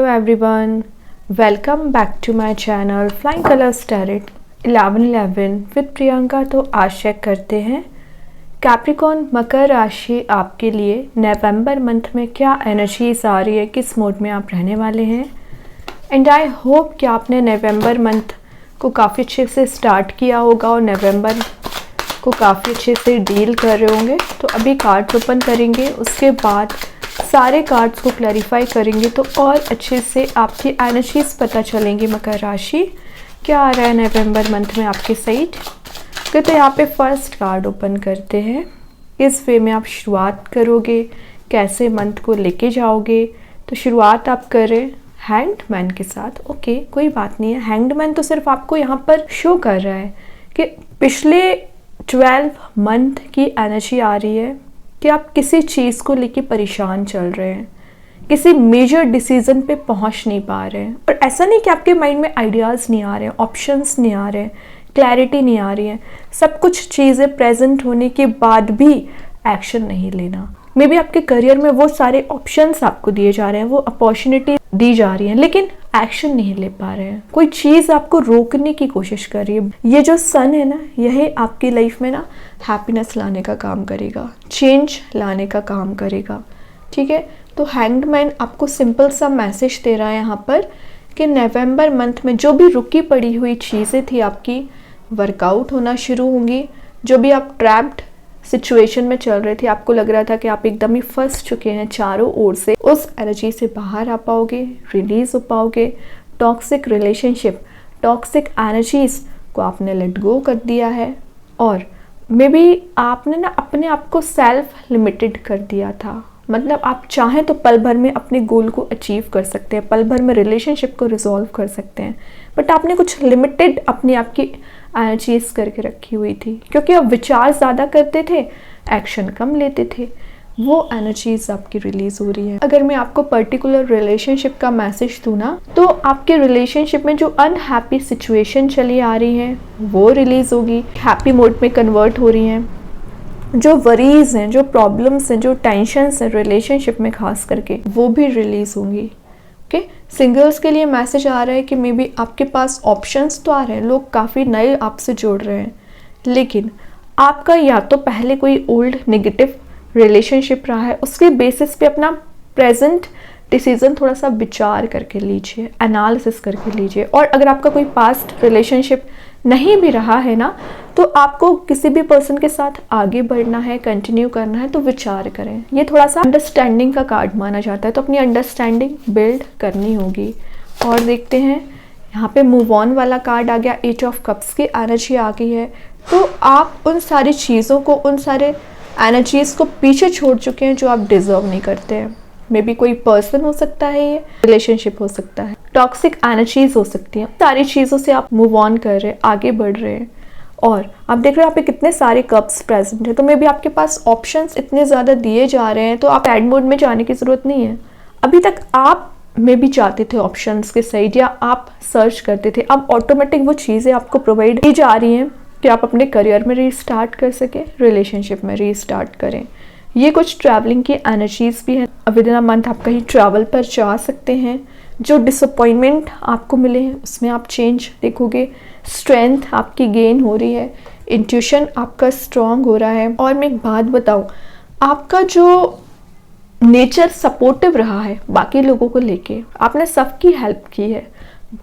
everyone, welcome back to my channel Flying Colors Tarot 1111 with Priyanka. तो आज check करते हैं कैप्रिकॉर्न मकर राशि आपके लिए नवंबर मंथ में क्या एनर्जीज आ रही है, किस मोड में आप रहने वाले हैं। एंड आई होप कि आपने नवंबर मंथ को काफ़ी अच्छे से स्टार्ट किया होगा और नवंबर को काफ़ी अच्छे से डील कर रहे होंगे। तो अभी कार्ड ओपन करेंगे, उसके बाद सारे कार्ड्स को क्लैरिफाई करेंगे तो और अच्छे से आपकी एनर्जीज पता चलेंगी। मकर राशि क्या आ रहा है नवंबर मंथ में आपके साइड। तो यहाँ पे फर्स्ट कार्ड ओपन करते हैं, इस वे में आप शुरुआत करोगे, कैसे मंथ को लेके जाओगे। तो शुरुआत आप करें हैंगमैन के साथ। ओके, कोई बात नहीं है। हैंगमैन तो सिर्फ आपको यहाँ पर शो कर रहा है कि पिछले 12 मंथ की एनर्जी आ रही है कि आप किसी चीज़ को लेके परेशान चल रहे हैं, किसी मेजर डिसीजन पे पहुंच नहीं पा रहे हैं। और ऐसा नहीं कि आपके माइंड में आइडियाज़ नहीं आ रहे हैं, ऑप्शंस नहीं आ रहे हैं, क्लैरिटी नहीं आ रही है। सब कुछ चीज़ें प्रेजेंट होने के बाद भी एक्शन नहीं लेना। मे बी आपके करियर में वो सारे ऑप्शंस आपको दिए जा रहे हैं, वो अपॉर्चुनिटी दी जा रही है, लेकिन एक्शन नहीं ले पा रहे हैं। कोई चीज़ आपको रोकने की कोशिश कर रही है। ये जो सन है ना, यही आपकी लाइफ में ना हैप्पीनेस लाने का काम करेगा, चेंज लाने का काम करेगा। ठीक है, तो हैंगमैन आपको सिंपल सा मैसेज दे रहा है यहाँ पर कि नवंबर मंथ में जो भी रुकी पड़ी हुई चीज़ें थी आपकी वर्कआउट होना शुरू होंगी। जो भी आप ट्रैप्ड सिचुएशन में चल रहे थे, आपको लग रहा था कि आप एकदम ही फंस चुके हैं चारों ओर से, उस एनर्जी से बाहर आ पाओगे, रिलीज हो पाओगे। टॉक्सिक रिलेशनशिप, टॉक्सिक एनर्जीज को आपने लेट गो कर दिया है और मे बी आपने ना अपने आप को सेल्फ लिमिटेड कर दिया था। मतलब आप चाहें तो पल भर में अपने गोल को अचीव कर सकते हैं, पल भर में रिलेशनशिप को रिजॉल्व कर सकते हैं, बट आपने कुछ लिमिटेड अपनी आपकी एनर्जीज करके रखी हुई थी क्योंकि आप विचार ज़्यादा करते थे, एक्शन कम लेते थे। वो एनर्जीज आपकी रिलीज हो रही है। अगर मैं आपको पर्टिकुलर रिलेशनशिप का मैसेज दूँ ना, तो आपके रिलेशनशिप में जो अनहैप्पी सिचुएशन चली आ रही है वो रिलीज होगी, हैप्पी मोड में कन्वर्ट हो रही हैं। जो वरीज हैं, जो प्रॉब्लम्स हैं, जो टेंशन्स हैं रिलेशनशिप में खास करके, वो भी रिलीज होंगी। ओके, सिंगल्स के लिए मैसेज आ रहा है कि मे बी आपके पास ऑप्शंस तो आ रहे हैं, लोग काफ़ी नए आपसे जुड़ रहे हैं, लेकिन आपका या तो पहले कोई ओल्ड नेगेटिव रिलेशनशिप रहा है, उसके बेसिस पे अपना प्रेजेंट डिसीजन थोड़ा सा विचार करके लीजिए, एनालिसिस करके लीजिए। और अगर आपका कोई पास्ट रिलेशनशिप नहीं भी रहा है ना, तो आपको किसी भी पर्सन के साथ आगे बढ़ना है, कंटिन्यू करना है, तो विचार करें। ये थोड़ा सा अंडरस्टैंडिंग का कार्ड माना जाता है, तो अपनी अंडरस्टैंडिंग बिल्ड करनी होगी। और देखते हैं यहाँ पे मूव ऑन वाला कार्ड आ गया, 8 ऑफ कप्स की एनर्जी आ गई है। तो आप उन सारी चीज़ों को, उन सारे एनर्जीज़ को पीछे छोड़ चुके हैं जो आप डिजर्व नहीं करते हैं। मे बी कोई पर्सन हो सकता है, ये रिलेशनशिप हो सकता है, टॉक्सिक एनर्जीज हो सकती हैं। सारी चीज़ों से आप मूव ऑन कर रहे हैं, आगे बढ़ रहे हैं। और आप देख रहे हो यहाँ पे कितने सारे कप्स प्रेजेंट है, तो मे बी आपके पास ऑप्शंस इतने ज़्यादा दिए जा रहे हैं, तो आप एड मोड में जाने की ज़रूरत नहीं है। अभी तक आप मे बी चाहते थे ऑप्शंस के साइड, या आप सर्च करते थे, अब ऑटोमेटिक वो चीज़ें आपको प्रोवाइड की जा रही हैं कि आप अपने करियर में रीस्टार्ट कर सके, रिलेशनशिप में रीस्टार्ट करें। ये कुछ ट्रैवलिंग की एनर्जीज भी हैं। विद इन अ मंथ आप कहीं ट्रैवल पर जा सकते हैं। जो डिसअपॉइंटमेंट आपको मिले हैं उसमें आप चेंज देखोगे। स्ट्रेंथ आपकी गेन हो रही है, इंट्यूशन आपका स्ट्रांग हो रहा है। और मैं एक बात बताऊं, आपका जो नेचर सपोर्टिव रहा है बाकी लोगों को लेके, आपने सबकी हेल्प की है।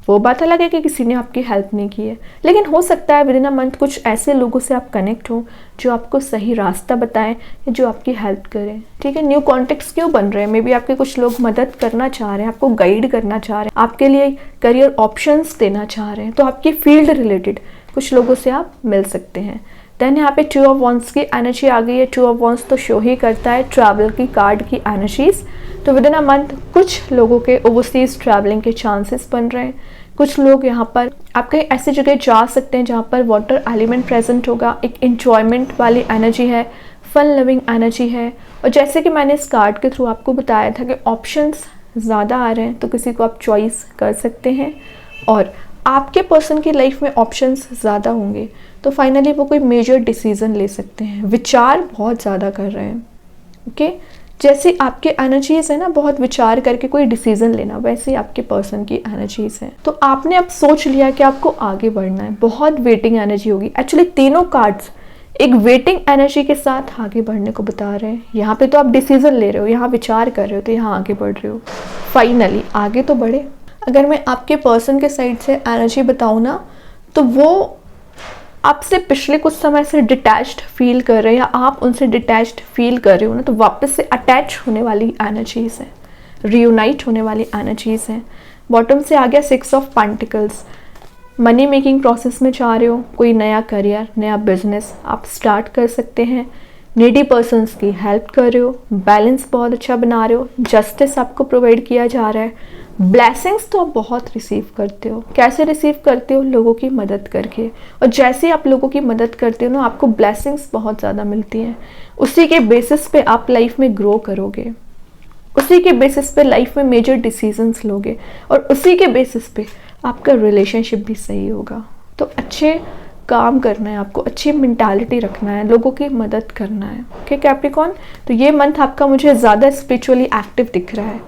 वो बात अलग है कि किसी ने आपकी हेल्प नहीं की है, लेकिन हो सकता है विद इन अ मंथ कुछ ऐसे लोगों से आप कनेक्ट हो जो आपको सही रास्ता बताएं या जो आपकी हेल्प करें। ठीक है, न्यू कॉन्टेक्ट्स क्यों बन रहे हैं, मे बी आपके कुछ लोग मदद करना चाह रहे हैं, आपको गाइड करना चाह रहे हैं, आपके लिए करियर ऑप्शंस देना चाह रहे हैं, तो आपकी फील्ड रिलेटेड कुछ लोगों से आप मिल सकते हैं। देन यहाँ पे 2 ऑफ वॉन्ड्स की एनर्जी आ गई है। 2 ऑफ वॉन्ड्स तो शो ही करता है ट्रैवल की कार्ड की एनर्जीज। तो विद इन अ मंथ कुछ लोगों के ओवरसीज ट्रैवलिंग के चांसेस बन रहे हैं। कुछ लोग यहाँ पर आप कहीं ऐसी जगह जा सकते हैं जहाँ पर वाटर एलिमेंट प्रेजेंट होगा। एक एंजॉयमेंट वाली एनर्जी है, फन लविंग एनर्जी है। और जैसे कि मैंने इस कार्ड के थ्रू आपको बताया था कि ऑप्शंस ज़्यादा आ रहे हैं, तो किसी को आप चॉइस कर सकते हैं और आपके पर्सन की लाइफ में ऑप्शंस ज़्यादा होंगे, तो फाइनली वो कोई मेजर डिसीजन ले सकते हैं। विचार बहुत ज़्यादा कर रहे हैं। ओके, जैसे आपके एनर्जीज है ना, बहुत विचार करके कोई डिसीजन लेना, वैसे ही आपके पर्सन की एनर्जीज हैं। तो आपने अब सोच लिया कि आपको आगे बढ़ना है, बहुत वेटिंग एनर्जी होगी। एक्चुअली तीनों कार्ड्स एक वेटिंग एनर्जी के साथ आगे बढ़ने को बता रहे हैं। यहाँ पे तो आप डिसीजन ले रहे हो, यहाँ विचार कर रहे हो, तो यहाँ आगे बढ़ रहे हो, फाइनली आगे तो बढ़े। अगर मैं आपके पर्सन के साइड से एनर्जी बताऊँ ना, तो वो आपसे पिछले कुछ समय से डिटैच्ड फील कर रहे हैं, या आप उनसे डिटैच्ड फील कर रहे हो ना, तो वापस से अटैच होने वाली एनर्जीज हैं, रियूनाइट होने वाली एनर्जीज हैं। बॉटम से आ गया 6 of pentacles. Money making process में जा रहे हो, कोई नया करियर, नया बिजनेस आप स्टार्ट कर सकते हैं। नीडी पर्सन्स की हेल्प कर रहे हो, बैलेंस बहुत अच्छा बना रहे हो, जस्टिस आपको प्रोवाइड किया जा रहा है। ब्लेसिंग्स तो आप बहुत रिसीव करते हो। कैसे रिसीव करते हो? लोगों की मदद करके। और जैसे आप लोगों की मदद करते हो ना, आपको ब्लेसिंग्स बहुत ज़्यादा मिलती हैं। उसी के बेसिस पे आप लाइफ में ग्रो करोगे, उसी के बेसिस पे लाइफ में मेजर डिसीजंस लोगे, और उसी के बेसिस पे आपका रिलेशनशिप भी सही होगा। तो अच्छे काम करना है आपको, अच्छी मेंटालिटी रखना है, लोगों की मदद करना है। ओके कैप्रिकॉर्न, तो ये मंथ आपका मुझे ज़्यादा स्पिरिचुअली एक्टिव दिख रहा है।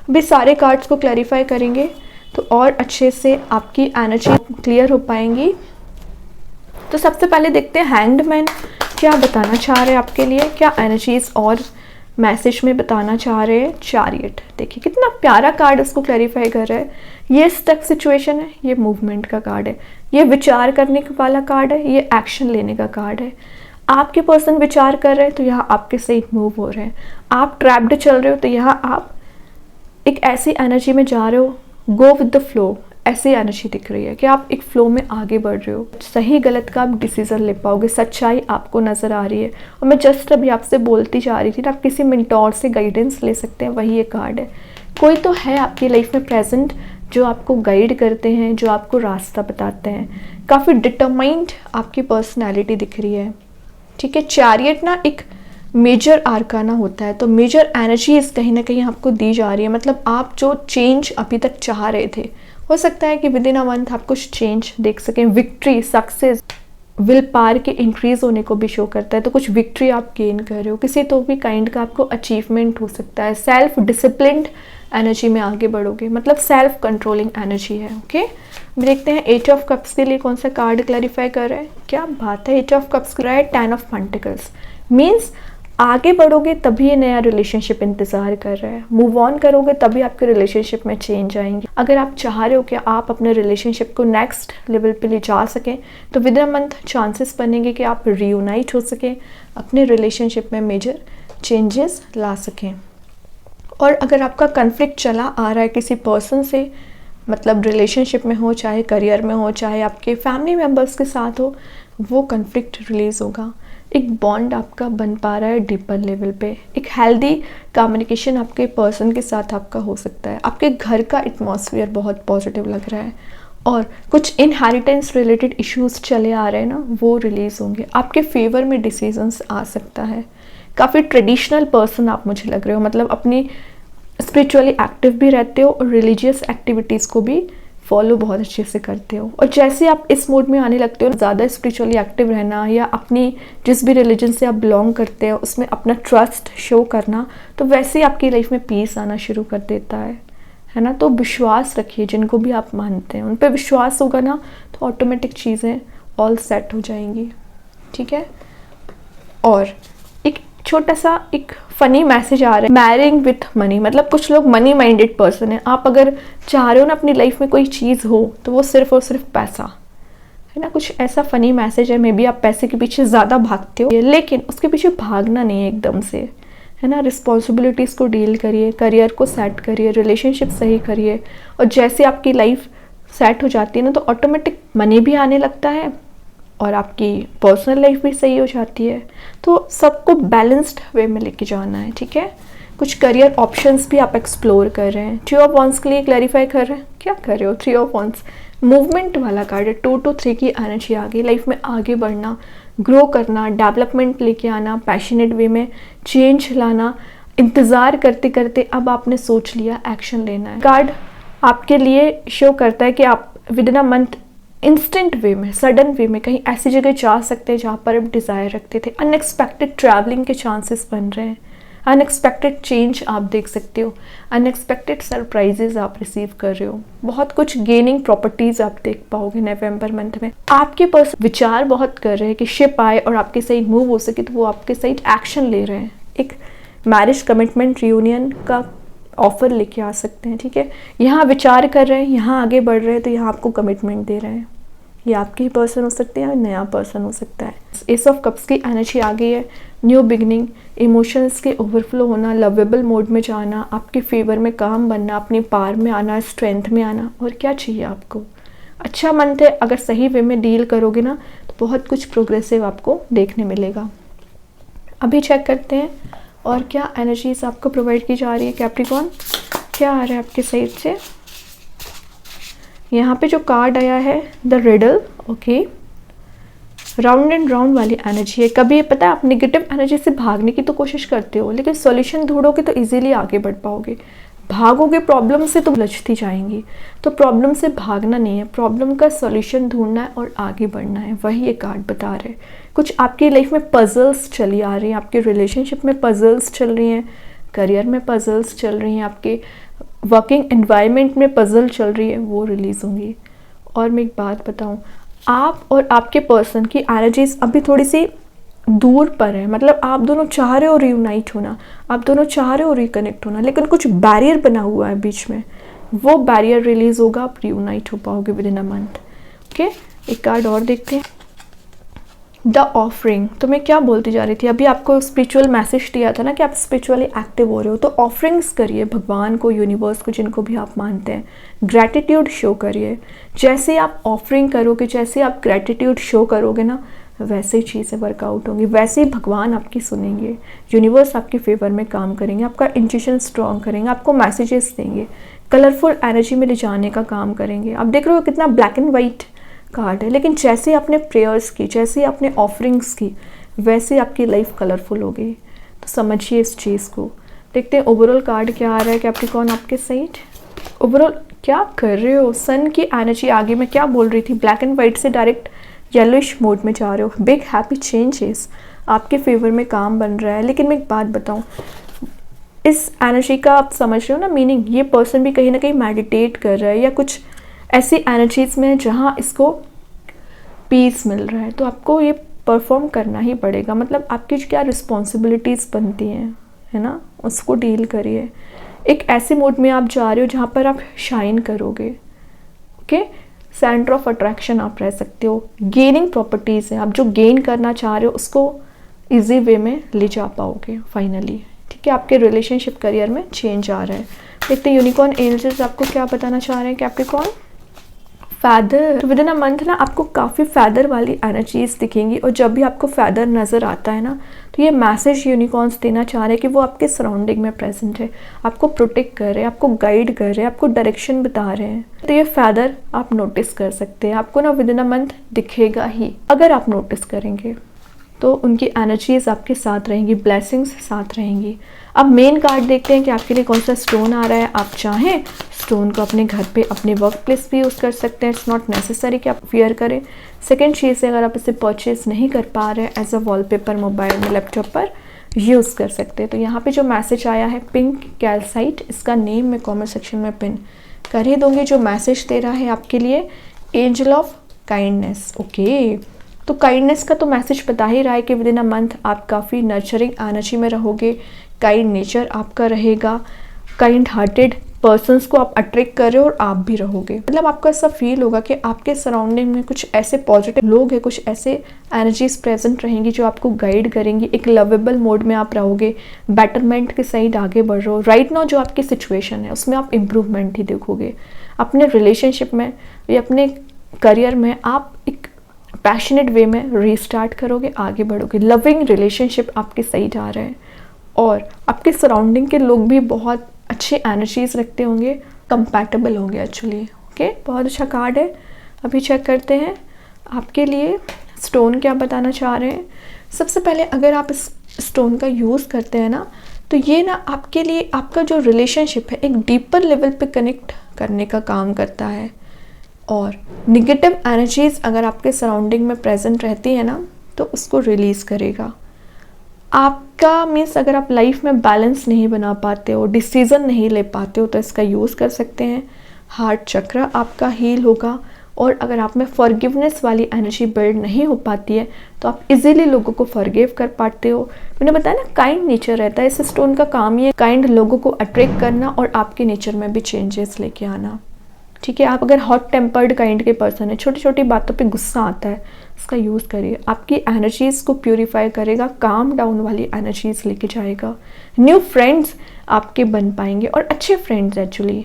अभी सारे कार्ड्स को क्लैरिफाई करेंगे तो और अच्छे से आपकी एनर्जी क्लियर हो पाएंगी। तो सबसे पहले देखते हैं हैंग्ड मैन क्या बताना चाह रहे हैं आपके लिए, क्या एनर्जीज और मैसेज में बताना चाह रहे हैं। चैरियट, देखिए कितना प्यारा कार्ड उसको क्लैरिफाई कर रहा है। ये स्टक सिचुएशन है, ये मूवमेंट का कार्ड है, ये विचार करने वाला कार्ड है, ये एक्शन लेने का कार्ड है। आपके पर्सन विचार कर रहे हैं तो यहाँ आपके सही मूव हो रहे हैं। आप ट्रैप्ड चल रहे हो तो यहाँ आप एक ऐसी एनर्जी में जा रहे हो, गो विद द फ्लो, ऐसी एनर्जी दिख रही है कि आप एक फ्लो में आगे बढ़ रहे हो। सही गलत का आप डिसीजन ले पाओगे, सच्चाई आपको नज़र आ रही है। और मैं जस्ट अभी आपसे बोलती जा रही थी ना, आप किसी मेंटोर से गाइडेंस ले सकते हैं, वही ये कार्ड है। कोई तो है आपकी लाइफ में प्रेजेंट जो आपको गाइड करते हैं, जो आपको रास्ता बताते हैं। काफ़ी डिटरमाइंड आपकी पर्सनैलिटी दिख रही है, ठीक है। चैरियट ना एक मेजर आर्काना होता है, तो मेजर एनर्जीज कहीं ना कहीं आपको दी जा रही है। मतलब आप जो चेंज अभी तक चाह रहे थे, हो सकता है कि विद इन अ मंथ आप कुछ चेंज देख सकें। विक्ट्री, सक्सेस, विल पावर के इंक्रीज होने को भी शो करता है, तो कुछ विक्ट्री आप गेन कर रहे हो, किसी तो भी काइंड का आपको अचीवमेंट हो सकता है। सेल्फ डिसिप्लिन्ड एनर्जी में आगे बढ़ोगे, मतलब सेल्फ कंट्रोलिंग एनर्जी है। ओके, देखते हैं 8 ऑफ कप्स के लिए कौन सा कार्ड क्लैरिफाई कर रहे हैं। क्या बात है, 8 ऑफ कप्स कर रहा है 10 ऑफ पेंटिकल्स। मीन्स आगे बढ़ोगे तभी ये नया रिलेशनशिप इंतज़ार कर रहा है। मूव ऑन करोगे तभी आपके रिलेशनशिप में चेंज आएंगे। अगर आप चाह रहे हो कि आप अपने रिलेशनशिप को नेक्स्ट लेवल पे ले जा सकें, तो with in a month chances बनेंगे कि आप रियूनाइट हो सकें, अपने रिलेशनशिप में मेजर चेंजेस ला सकें। और अगर आपका कन्फ्लिक्ट चला आ रहा है किसी पर्सन से, मतलब रिलेशनशिप में हो, चाहे करियर में हो, चाहे आपके फैमिली मेम्बर्स के साथ हो, वो कन्फ्लिक्ट रिलीज़ होगा। एक बॉन्ड आपका बन पा रहा है डीपर लेवल पे। एक हेल्दी कम्युनिकेशन आपके पर्सन के साथ आपका हो सकता है। आपके घर का एटमॉस्फेयर बहुत पॉजिटिव लग रहा है। और कुछ इनहेरिटेंस रिलेटेड इश्यूज चले आ रहे हैं ना, वो रिलीज़ होंगे। आपके फेवर में डिसीजंस आ सकता है। काफ़ी ट्रेडिशनल पर्सन आप मुझे लग रहे हो, मतलब अपनी स्पिरिचुअली एक्टिव भी रहते हो और रिलीजियस एक्टिविटीज़ को भी फॉलो बहुत अच्छे से करते हो। और जैसे आप इस मोड में आने लगते हो, ज़्यादा स्पिरिचुअली एक्टिव रहना, या अपनी जिस भी रिलीजन से आप बिलोंग करते हो उसमें अपना ट्रस्ट शो करना, तो वैसे ही आपकी लाइफ में पीस आना शुरू कर देता है ना। तो विश्वास रखिए, जिनको भी आप मानते हैं उन पर विश्वास होगा ना, तो ऑटोमेटिक चीज़ें ऑल सेट हो जाएंगी, ठीक है। और एक छोटा सा एक फ़नी मैसेज आ रहा है, मैरिंग विथ मनी, मतलब कुछ लोग मनी माइंडेड पर्सन है। आप अगर चाह रहे हो ना अपनी लाइफ में कोई चीज़ हो, तो वो सिर्फ और सिर्फ पैसा है ना। कुछ ऐसा फ़नी मैसेज है। मे बी आप पैसे के पीछे ज़्यादा भागते हो, लेकिन उसके पीछे भागना नहीं है एकदम से, है ना। रिस्पॉन्सिबिलिटीज़ को डील करिए, करियर को सेट करिए, रिलेशनशिप सही करिए। और जैसे आपकी लाइफ सेट हो जाती है ना, तो ऑटोमेटिक मनी भी आने लगता है और आपकी पर्सनल लाइफ भी सही हो जाती है। तो सबको बैलेंस्ड वे में लेके जाना है, ठीक है। कुछ करियर ऑप्शंस भी आप एक्सप्लोर कर रहे हैं। 3 ऑफ वॉन्स के लिए क्लैरिफाई कर रहे हैं। क्या कर रहे हो? 3 ऑफ वॉन्स मूवमेंट वाला कार्ड है। 2 to 3 की एनर्जी आ गई। लाइफ में आगे बढ़ना, ग्रो करना, डेवलपमेंट लेके आना, पैशनेट वे में चेंज लाना। इंतज़ार करते करते अब आपने सोच लिया एक्शन लेना है। कार्ड आपके लिए शो करता है कि आप within a month instant way में, सडन वे में कहीं ऐसी जगह जा सकते हैं जहाँ पर आप डिज़ायर रखते थे। अनएक्सपेक्टेड ट्रैवलिंग के चांसेस बन रहे हैं। अनएक्सपेक्टेड चेंज आप देख सकते हो, अनएक्सपेक्टेड सरप्राइजेज आप रिसीव कर रहे हो, बहुत कुछ गेनिंग प्रॉपर्टीज आप देख पाओगे नवंबर मंथ में। आपके पास विचार बहुत कर रहे हैं कि शिप आए और आपके साइड मूव हो सके, तो वो आपके साइड एक्शन ले रहे हैं, एक मैरिज कमिटमेंट रियूनियन का ऑफर लेके आ सकते हैं, ठीक है। यहाँ विचार कर रहे हैं, यहाँ आगे बढ़ रहे हैं, तो यहाँ आपको कमिटमेंट दे रहे हैं। ये आपके ही पर्सन हो सकते हैं या नया पर्सन हो सकता है। एस ऑफ कप्स की एनर्जी आ गई है, न्यू बिगनिंग, इमोशंस के ओवरफ्लो होना, लवेबल मोड में जाना, आपके फेवर में काम बनना, अपने पार में आना, स्ट्रेंथ में आना। और क्या चाहिए आपको? अच्छा मंथ है, अगर सही वे में डील करोगे ना तो बहुत कुछ प्रोग्रेसिव आपको देखने मिलेगा। अभी चेक करते हैं और क्या एनर्जीज आपको प्रोवाइड की जा रही है कैप्रिकॉर्न, क्या आ रहा है आपके साइड से। यहाँ पे जो कार्ड आया है the riddle, okay, round and round वाली एनर्जी है। कभी पता है आप नेगेटिव एनर्जी से भागने की तो कोशिश करते हो, लेकिन सॉल्यूशन ढूंढोगे तो इजीली आगे बढ़ पाओगे। भागोगे प्रॉब्लम से तो उलझती जाएंगी, तो प्रॉब्लम से भागना नहीं है, प्रॉब्लम का सॉल्यूशन ढूंढना है और आगे बढ़ना है, वही ये कार्ड बता रहे हैं। कुछ आपकी लाइफ में पजल्स चली आ रही हैं, आपके रिलेशनशिप में पजल्स चल रही हैं, करियर में पजल्स चल रही हैं, आपके वर्किंग एनवायरनमेंट में पजल चल रही है, वो रिलीज होंगी। और मैं एक बात बताऊं, आप और आपके पर्सन की एनर्जीज अभी थोड़ी सी दूर पर है, मतलब आप दोनों चाह रहे हो रियूनाइट होना, आप दोनों चाह रहे हो रिकनेक्ट होना, लेकिन कुछ बैरियर बना हुआ है बीच में, वो बैरियर रिलीज होगा, आप रियूनाइट हो पाओगे with in a month. Okay, एक कार्ड और देखते हैं, द ऑफरिंग। तो मैं क्या बोलती जा रही थी, अभी आपको स्पिरिचुअल मैसेज दिया था ना कि आप स्पिरिचुअली एक्टिव हो रहे हो, तो ऑफरिंग्स करिए भगवान को, यूनिवर्स को, जिनको भी आप मानते हैं। ग्रैटिट्यूड शो करिए, जैसे आप ऑफरिंग करोगे, जैसे आप ग्रैटिट्यूड शो करोगे ना, वैसे ही चीज़ें वर्कआउट होंगी, वैसे ही भगवान आपकी सुनेंगे, यूनिवर्स आपके फेवर में काम करेंगे, आपका इंट्यूशन स्ट्रॉन्ग करेंगे, आपको मैसेजेस देंगे, कलरफुल एनर्जी में ले जाने का काम करेंगे। आप देख रहे हो कितना ब्लैक एंड वाइट कार्ड है, लेकिन जैसे आपने प्रेयर्स की, जैसे आपने ऑफरिंग्स की, वैसे आपकी लाइफ कलरफुल हो गई। तो समझिए इस चीज़ को। देखते हैं ओवरऑल कार्ड क्या आ रहा है कैप्रिकॉर्न आपके साइड। ओवरऑल क्या कर रहे हो, सन की एनर्जी आगे मैं क्या बोल रही थी, ब्लैक एंड वाइट से डायरेक्ट येलोइश मोड में जा रहे हो, बिग हैप्पी चेंजेस, आपके फेवर में काम बन रहा है। लेकिन मैं एक बात बताऊँ, इस एनर्जी का आप समझ रहे हो ना मीनिंग, ये पर्सन भी कहीं ना कहीं मेडिटेट कर रहा है या कुछ ऐसी एनर्जीज़ में जहाँ इसको पीस मिल रहा है, तो आपको ये परफॉर्म करना ही पड़ेगा। मतलब आपकी क्या रिस्पॉन्सिबिलिटीज़ बनती हैं, है ना, उसको डील करिए। एक ऐसे मोड में आप जा रहे हो जहाँ पर आप शाइन करोगे। ओके, सेंटर ऑफ अट्रैक्शन आप रह सकते हो, गेनिंग प्रॉपर्टीज़ हैं, आप जो गेन करना चाह रहे हो उसको ईजी वे में ले जा पाओगे फाइनली। ठीक है, आपके रिलेशनशिप करियर में चेंज आ रहा है। देखते यूनिकॉर्न एंजल्स आपको क्या बताना चाह रहे हैं Capricorn. Feather, with in a month ना आपको काफ़ी फैदर वाली एनर्जीज दिखेंगी, और जब भी आपको फैदर नज़र आता है ना, तो ये मैसेज यूनिकॉर्न्स देना चाह रहे हैं कि वो आपके सराउंडिंग में प्रेजेंट है, आपको प्रोटेक्ट कर रहे हैं, आपको गाइड कर रहे हैं, आपको डायरेक्शन बता रहे हैं। तो ये फैदर आप नोटिस कर सकते हैं, आपको ना विद इन अ मंथ दिखेगा ही, अगर आप नोटिस करेंगे तो उनकी एनर्जीज आपके साथ रहेंगी, ब्लेसिंग्स साथ रहेंगी। अब मेन कार्ड देखते हैं कि आपके लिए कौन सा स्टोन आ रहा है। आप चाहें स्टोन को अपने घर पे, अपने वर्क प्लेस भी यूज़ कर सकते हैं, इट्स नॉट नेसेसरी कि आप वियर करें। सेकेंड चीज़ है, अगर आप इसे परचेज नहीं कर पा रहे हैं, एज अ वॉलपेपर मोबाइल में, लैपटॉप पर यूज़ कर सकते हैं। तो यहाँ पे जो मैसेज आया है पिंक कैल्साइट, इसका नेम मैं कमेंट सेक्शन में पिन कर ही दूँगी। जो मैसेज दे रहा है आपके लिए एंजल ऑफ काइंडनेस। ओके, तो काइंडनेस का तो मैसेज बता ही रहा है कि विद इन अ मंथ आप काफ़ी नर्चरिंग एनर्जी में रहोगे, काइंड नेचर आपका रहेगा, काइंड हार्टेड पर्सन्स को आप अट्रैक्ट कर रहे हो और आप भी रहोगे। मतलब आपको ऐसा फील होगा कि आपके सराउंडिंग में कुछ ऐसे पॉजिटिव लोग हैं, कुछ ऐसे एनर्जीज प्रेजेंट रहेंगी जो आपको गाइड करेंगी। एक लवेबल मोड में आप रहोगे, बेटरमेंट के साइड आगे बढ़ रहे हो। राइट नाउ जो आपकी सिचुएशन है उसमें आप इम्प्रूवमेंट ही देखोगे। अपने रिलेशनशिप में या अपने करियर में आप एक पैशनेट वे में रीस्टार्ट करोगे, आगे बढ़ोगे। लविंग रिलेशनशिप आपके सही जा रहे हैं, और आपके सराउंडिंग के लोग भी बहुत अच्छे एनर्जीज रखते होंगे, कंपैटिबल होंगे एक्चुअली। ओके, बहुत अच्छा कार्ड है। अभी चेक करते हैं आपके लिए स्टोन क्या बताना चाह रहे हैं। सबसे पहले अगर आप इस स्टोन का यूज़ करते हैं ना, तो ये ना आपके लिए आपका जो रिलेशनशिप है एक डीपर लेवल पे कनेक्ट करने का काम करता है, और निगेटिव एनर्जीज अगर आपके सराउंडिंग में प्रेजेंट रहती है ना, तो उसको रिलीज़ करेगा। आपका मीन्स अगर आप लाइफ में बैलेंस नहीं बना पाते हो, डिसीज़न नहीं ले पाते हो, तो इसका यूज़ कर सकते हैं। हार्ट चक्र आपका हील होगा। और अगर आप में फॉरगिवनेस वाली एनर्जी बिल्ड नहीं हो पाती है तो आप इजीली लोगों को फॉरगिव कर पाते हो। मैंने बताया ना, काइंड नेचर रहता है इस स्टोन का। काम ये काइंड लोगों को अट्रैक्ट करना और आपके नेचर में भी चेंजेस लेके आना। ठीक है, आप अगर हॉट टेम्पर्ड काइंड के पर्सन है, छोटी छोटी बातों पे गुस्सा आता है, इसका यूज़ करिए। आपकी एनर्जीज़ को प्यूरिफाई करेगा, काम डाउन वाली एनर्जीज लेके जाएगा। न्यू फ्रेंड्स आपके बन पाएंगे, और अच्छे फ्रेंड्स एक्चुअली।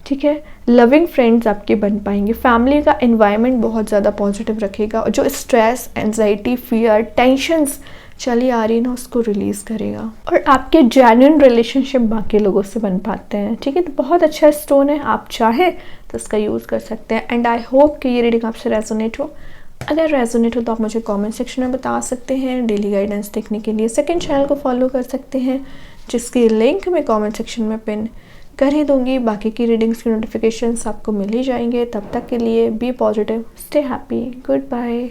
ठीक है, लविंग फ्रेंड्स आपके बन पाएंगे। फैमिली का एनवायरनमेंट बहुत ज़्यादा पॉजिटिव रखेगा, और जो स्ट्रेस, एंजाइटी, फियर, टेंशन्स चली आ रही है ना, उसको रिलीज़ करेगा। और आपके जेन्युइन रिलेशनशिप बाकी लोगों से बन पाते हैं। ठीक है, तो बहुत अच्छा स्टोन है, आप चाहे तो इसका यूज़ कर सकते हैं। एंड आई होप कि ये रीडिंग आपसे रेजोनेट हो। अगर रेजोनेट हो तो आप मुझे कमेंट सेक्शन में बता सकते हैं। डेली गाइडेंस देखने के लिए सेकंड चैनल को फॉलो कर सकते हैं, जिसकी लिंक मैं कमेंट सेक्शन में पिन कर ही दूंगी। बाकी की रीडिंग्स की नोटिफिकेशंस आपको मिल ही जाएंगे। तब तक के लिए be positive, stay happy, good bye.